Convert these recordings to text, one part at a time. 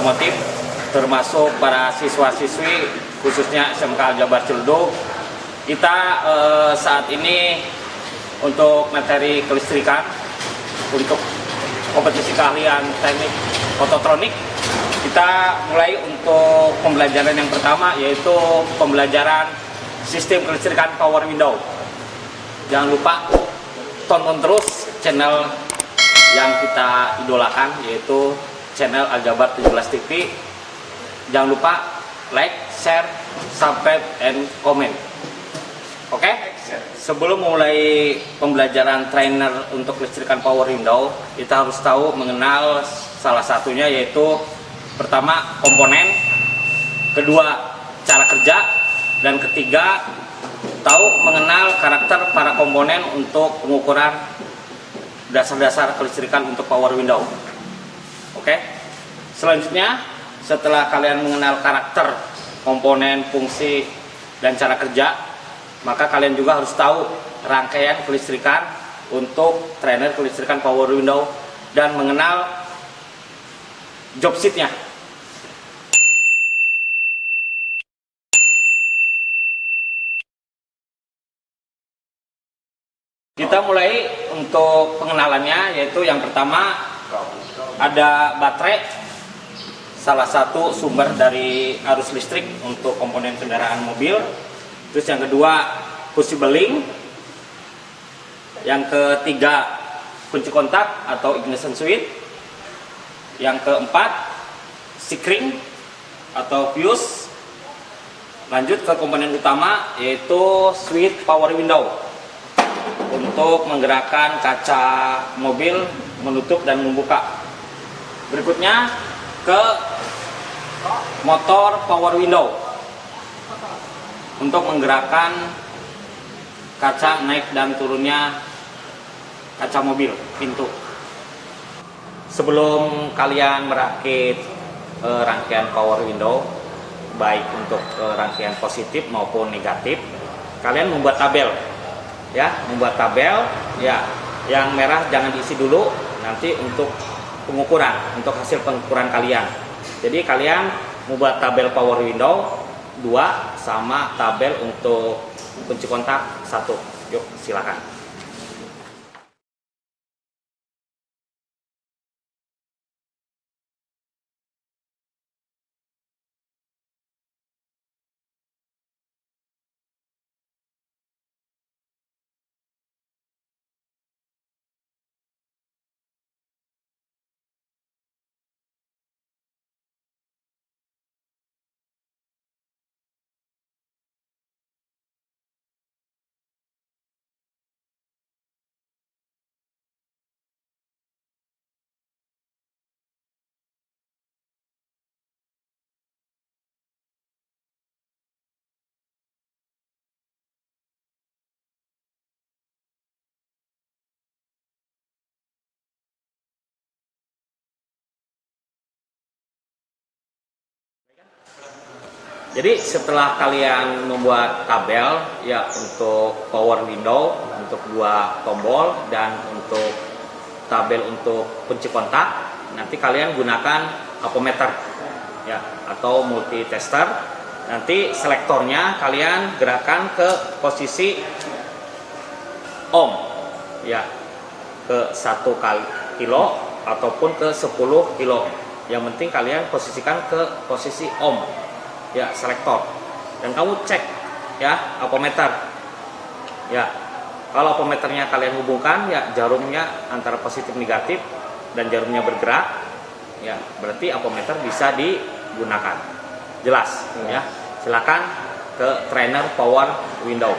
otomotif, termasuk para siswa-siswi khususnya SMK Aljabar Ciledug. Kita saat ini untuk materi kelistrikan untuk kompetisi keahlian teknik ototronik, kita mulai untuk pembelajaran yang pertama, yaitu pembelajaran sistem kelistrikan power window. Jangan lupa tonton terus channel yang kita idolakan, yaitu channel Aljabar 17 TV. Jangan lupa like, share, subscribe, and comment. Oke? Sebelum mulai pembelajaran trainer untuk kelistrikan power window, kita harus tahu mengenal salah satunya, yaitu pertama komponen, kedua cara kerja, dan ketiga tahu mengenal karakter para komponen untuk pengukuran dasar-dasar kelistrikan untuk power window. Oke? Selanjutnya, setelah kalian mengenal karakter, komponen, fungsi, dan cara kerja, maka kalian juga harus tahu rangkaian kelistrikan untuk trainer kelistrikan power window dan mengenal job sheet-nya. Kita mulai untuk pengenalannya, yaitu yang pertama ada baterai, salah satu sumber dari arus listrik untuk komponen kendaraan mobil. Terus yang kedua kursi beling, yang ketiga kunci kontak atau ignition switch, yang keempat sikring atau fuse. Lanjut ke komponen utama, yaitu switch power window untuk menggerakkan kaca mobil, menutup dan membuka. Berikutnya ke motor power window untuk menggerakkan kaca naik dan turunnya kaca mobil, pintu. Sebelum kalian merakit rangkaian power window, baik untuk rangkaian positif maupun negatif, kalian membuat tabel. Ya, membuat tabel, ya, yang merah jangan diisi dulu, nanti untuk pengukuran, untuk hasil pengukuran kalian. Jadi kalian membuat tabel power window 2 sama tabel untuk kunci kontak 1. Yuk, silakan. Jadi setelah kalian membuat tabel, ya, untuk power window, untuk 2 tombol, dan untuk tabel untuk kunci kontak, nanti kalian gunakan apometer, ya, atau multi tester. Nanti selektornya kalian gerakan ke posisi ohm, ya, ke 1 kilo ataupun ke 10 kilo. Yang penting kalian posisikan ke posisi ohm, ya, selektor. Dan kamu cek, ya, apometer. Ya, kalau apometernya kalian hubungkan, ya, jarumnya antara positif negatif dan jarumnya bergerak, ya, berarti apometer bisa digunakan. Jelas, ya. Silakan ke trainer power window.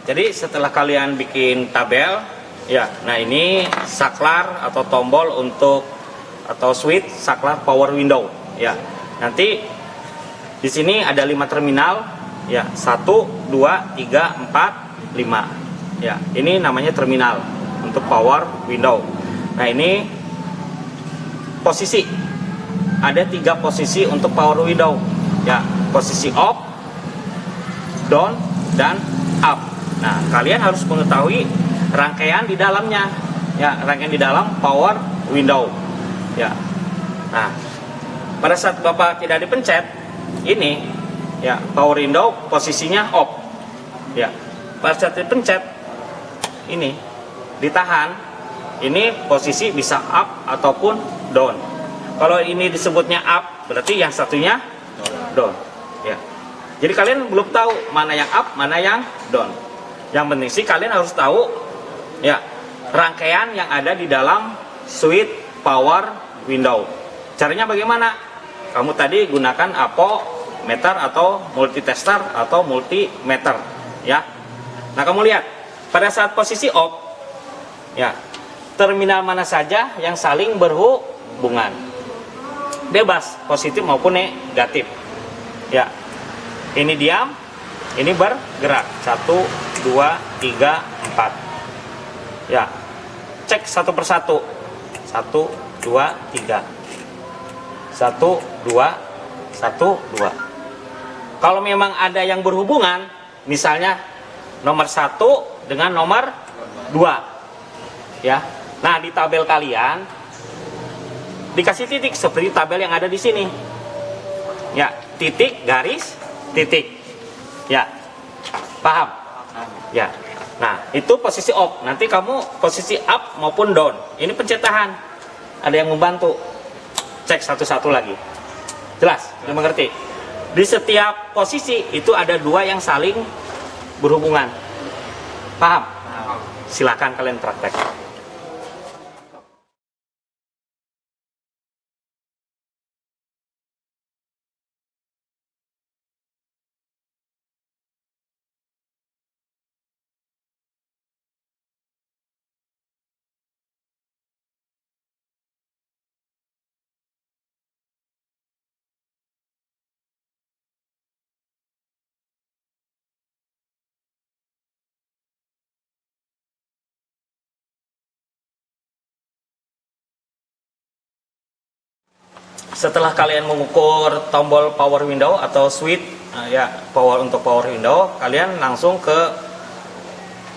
Jadi setelah kalian bikin tabel, ya, nah ini saklar atau tombol untuk atau switch saklar power window. Ya, nanti di sini ada 5 terminal, ya, 1, 2, 3, 4, 5. Ya, ini namanya terminal untuk power window. Nah, ini posisi. Ada 3 posisi untuk power window. Ya, posisi off, down, dan up. Nah, kalian harus mengetahui rangkaian di dalamnya. Ya, rangkaian di dalam power window. Ya. Nah, pada saat Bapak tidak dipencet, ini ya power window posisinya off. Ya. Pada saat dipencet, ini ditahan, ini posisi bisa up ataupun down. Kalau ini disebutnya up, berarti yang satunya down. Ya. Jadi kalian belum tahu mana yang up, mana yang down. Yang penting sih kalian harus tahu ya rangkaian yang ada di dalam switch power window. Caranya bagaimana? Kamu tadi gunakan meter atau multitester atau multimeter ya. Nah, kamu lihat pada saat posisi off ya, terminal mana saja yang saling berhubungan. Bebas positif maupun negatif. Ya. Ini diam, ini bergerak. 1 2 3 4. Ya. Cek satu persatu. 1 2 3. 1 2 1 2. Kalau memang ada yang berhubungan, misalnya nomor 1 dengan nomor 2 ya. Nah, di tabel kalian dikasih titik seperti tabel yang ada di sini ya, titik garis titik ya, paham ya. Nah, itu posisi off. Nanti kamu posisi up maupun down, ini pencetahan ada yang membantu. Cek satu-satu lagi, jelas dimengerti. Di setiap posisi itu ada dua yang saling berhubungan. Paham? Silakan kalian praktek. Setelah kalian mengukur tombol power window atau switch ya untuk power window, kalian langsung ke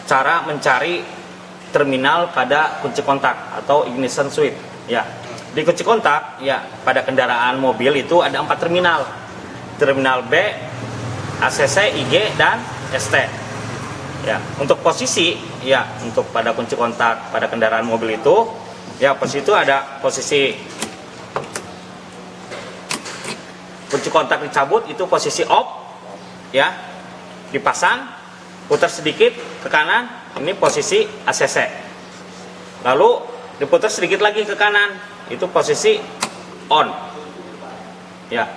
cara mencari terminal pada kunci kontak atau ignition switch ya. Di kunci kontak ya, pada kendaraan mobil itu ada 4 terminal. Terminal B, ACC, IG dan ST. Ya, untuk posisi ya, untuk pada kunci kontak pada kendaraan mobil itu ya, posisi itu ada posisi kunci kontak dicabut, itu posisi off ya, dipasang, putar sedikit ke kanan, ini posisi ACC. Lalu diputar sedikit lagi ke kanan, itu posisi on ya.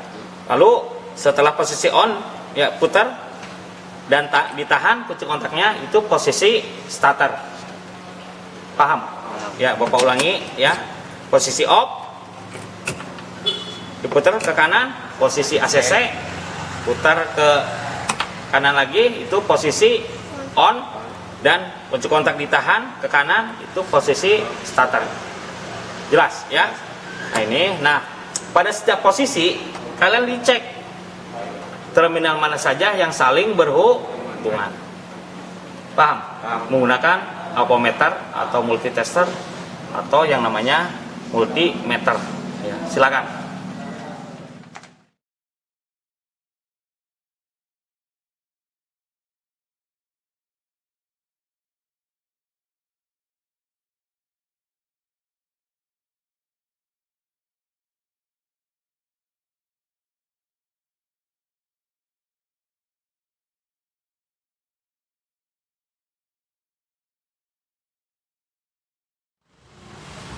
Lalu setelah posisi on ya, putar dan ditahan kunci kontaknya, itu posisi starter. Paham ya? Bapak ulangi ya, posisi off, diputar ke kanan, posisi ACC, putar ke kanan lagi, itu posisi on, dan kunci kontak ditahan ke kanan, itu posisi starter. Jelas ya? Nah, ini, pada setiap posisi kalian dicek terminal mana saja yang saling berhubungan. Paham? Menggunakan ampermeter atau multitester atau yang namanya multimeter ya. Silakan.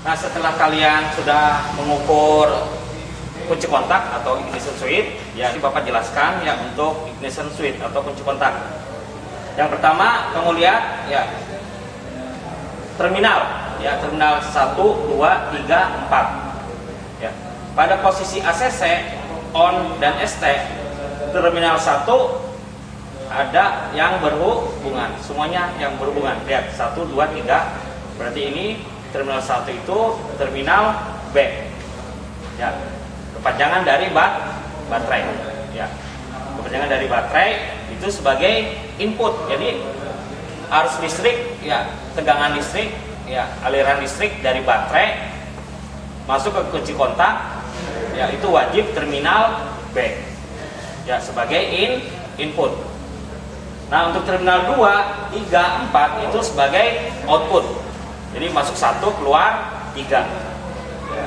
Nah, setelah kalian sudah mengukur kunci kontak atau ignition switch, ya Bapak jelaskan ya untuk ignition switch atau kunci kontak. Yang pertama, kamu lihat ya terminal, ya terminal 1, 2, 3, 4. Ya. Pada posisi ACC, on dan ST, terminal 1 ada yang berhubungan, semuanya yang berhubungan. Lihat 1, 2, 3. Berarti ini terminal 1 itu terminal B ya, kepanjangan dari baterai ya, kepanjangan dari baterai itu sebagai input. Jadi arus listrik ya, tegangan listrik ya, aliran listrik dari baterai masuk ke kunci kontak, ya itu wajib terminal B ya sebagai input. Nah, untuk terminal 2, 3, 4 itu sebagai output. Jadi masuk 1 keluar 3. Ya.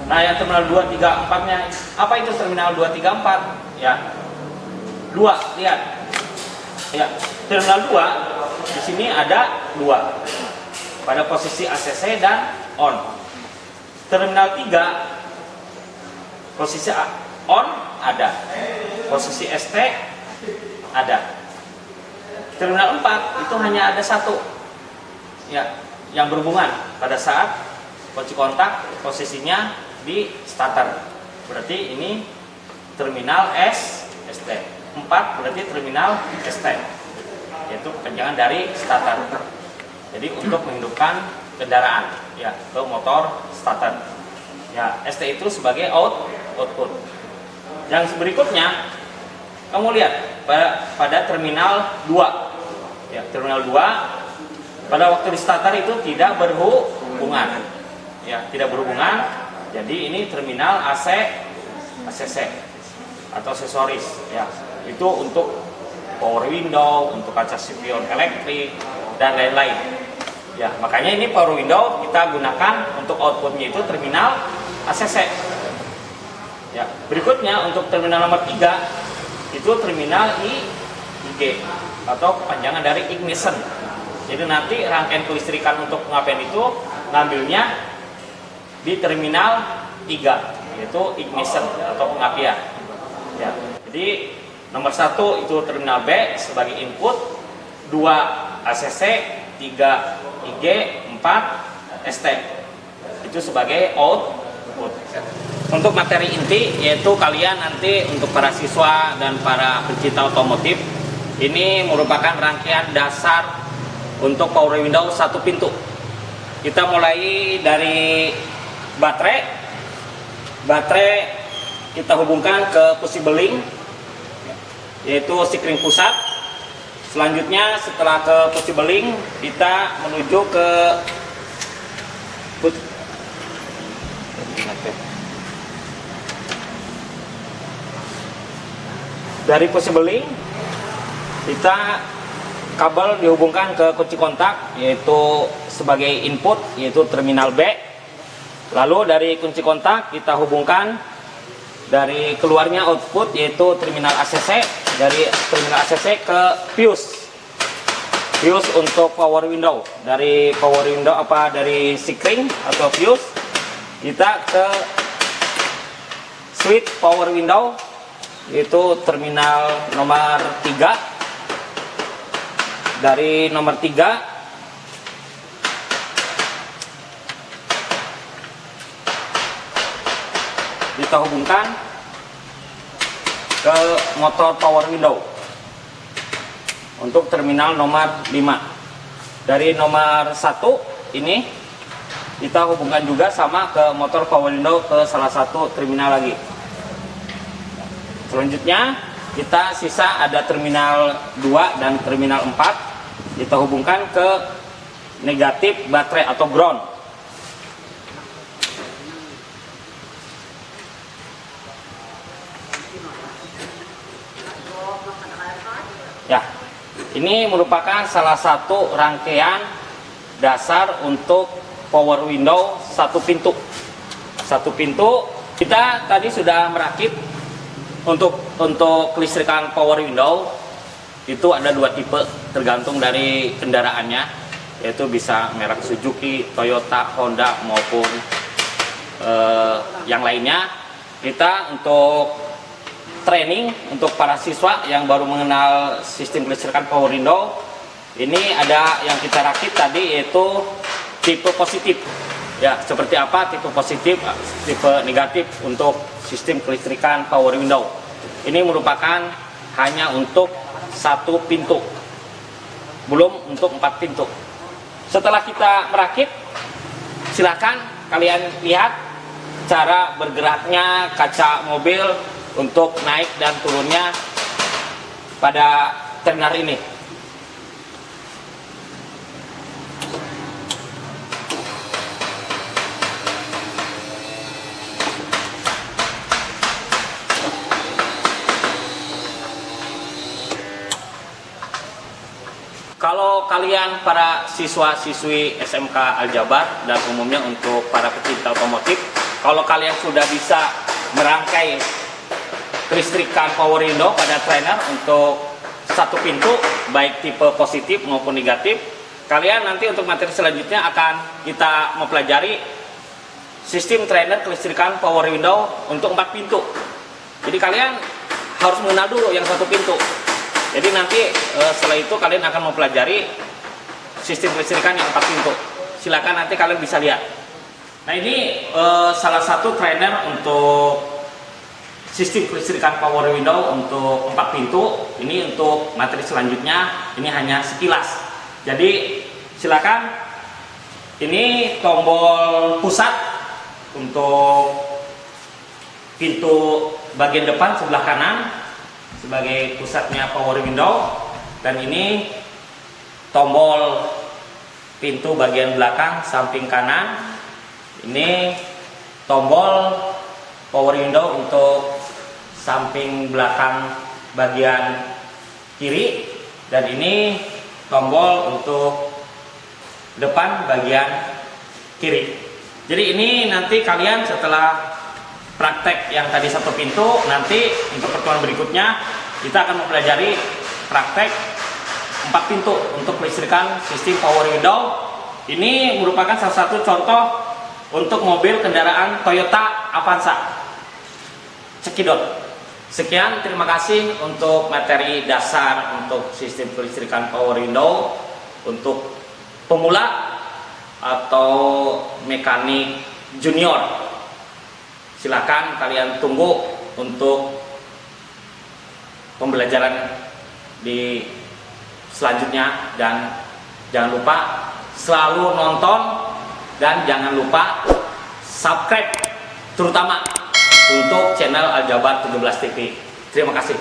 Nah, yang terminal 2, 3, 4-nya apa itu terminal 2, 3, 4? Ya. 2, lihat. Ya, terminal 2 di sini ada 2. Pada posisi ACC dan on. Terminal 3 posisi on ada. Posisi ST ada. Terminal 4 itu hanya ada 1 ya yang berhubungan pada saat kunci kontak posisinya di starter. Berarti ini terminal ST. 4 berarti terminal ST, yaitu kepanjangan dari starter. Jadi untuk menghidupkan kendaraan ya ke motor starter. Ya, ST itu sebagai output. Yang berikutnya kamu lihat pada terminal 2. Ya, terminal 2 pada waktu di starter itu tidak berhubungan. Ya, tidak berhubungan. Jadi ini terminal ACC atau aksesoris ya. Itu untuk power window, untuk kaca spion elektrik dan lain-lain. Ya, makanya ini power window kita gunakan untuk outputnya itu terminal ACC. Ya, berikutnya untuk terminal nomor 3 itu terminal IG atau kepanjangan dari ignition. Jadi nanti rangkaian kelistrikan untuk pengapian itu ngambilnya di terminal 3 yaitu ignition atau pengapian. Ya, jadi nomor 1 itu terminal B sebagai input, 2 ACC, 3 IG, 4 ST itu sebagai output. Untuk materi inti yaitu kalian nanti untuk para siswa dan para pencinta otomotif, ini merupakan rangkaian dasar untuk power window 1 pintu. Kita mulai dari baterai kita hubungkan ke possible link yaitu sikring pusat. Selanjutnya setelah ke possible link kita menuju ke dari possible link kita kabel dihubungkan ke kunci kontak yaitu sebagai input yaitu terminal B. Lalu dari kunci kontak kita hubungkan dari keluarnya output yaitu terminal ACC, dari terminal ACC ke fuse untuk power window, dari power window dari sikring atau fuse kita ke switch power window yaitu terminal nomor 3. Dari nomor 3 kita hubungkan ke motor power window untuk terminal nomor 5. Dari nomor 1 ini kita hubungkan juga sama ke motor power window ke salah satu terminal lagi. Selanjutnya kita sisa ada terminal 2 dan terminal 4 kita hubungkan ke negatif baterai atau ground. Ya, ini merupakan salah satu rangkaian dasar untuk power window 1 pintu. 1 pintu kita tadi sudah merakit untuk kelistrikan power window itu ada 2 tipe tergantung dari kendaraannya, yaitu bisa merek Suzuki, Toyota, Honda maupun yang lainnya. Kita untuk training untuk para siswa yang baru mengenal sistem kelistrikan power window, ini ada yang kita rakit tadi yaitu tipe positif. Ya, seperti apa tipe positif, tipe negatif untuk sistem kelistrikan power window. Ini merupakan hanya untuk 1 pintu, belum untuk 4 pintu. Setelah kita merakit, silakan kalian lihat cara bergeraknya kaca mobil untuk naik dan turunnya pada terminal ini. Kalau kalian para siswa-siswi SMK Al-Jabar dan umumnya untuk para pecinta otomotif, kalau kalian sudah bisa merangkai kelistrikan power window pada trainer untuk satu pintu, baik tipe positif maupun negatif, kalian nanti untuk materi selanjutnya akan kita mempelajari sistem trainer kelistrikan power window untuk 4 pintu. Jadi kalian harus mengenal dulu yang satu pintu. Jadi nanti setelah itu kalian akan mempelajari sistem kelistrikan yang 4 pintu. Silakan nanti kalian bisa lihat. Nah, ini salah satu trainer untuk sistem kelistrikan power window untuk 4 pintu. Ini untuk materi selanjutnya, ini hanya sekilas. Jadi silakan, ini tombol pusat untuk pintu bagian depan sebelah kanan sebagai pusatnya power window, dan ini tombol pintu bagian belakang samping kanan. Ini tombol power window untuk samping belakang bagian kiri, dan ini tombol untuk depan bagian kiri. Jadi ini nanti kalian setelah praktek yang tadi satu pintu, nanti untuk pertemuan berikutnya kita akan mempelajari praktek 4 pintu untuk kelistrikan sistem power window. Ini merupakan salah satu contoh untuk mobil kendaraan Toyota Avanza cekidot. Sekian, terima kasih untuk materi dasar untuk sistem kelistrikan power window untuk pemula atau mekanik junior. Silakan kalian tunggu untuk pembelajaran di selanjutnya, dan jangan lupa selalu nonton dan jangan lupa subscribe terutama untuk channel Al-Jabar 17 TV. Terima kasih.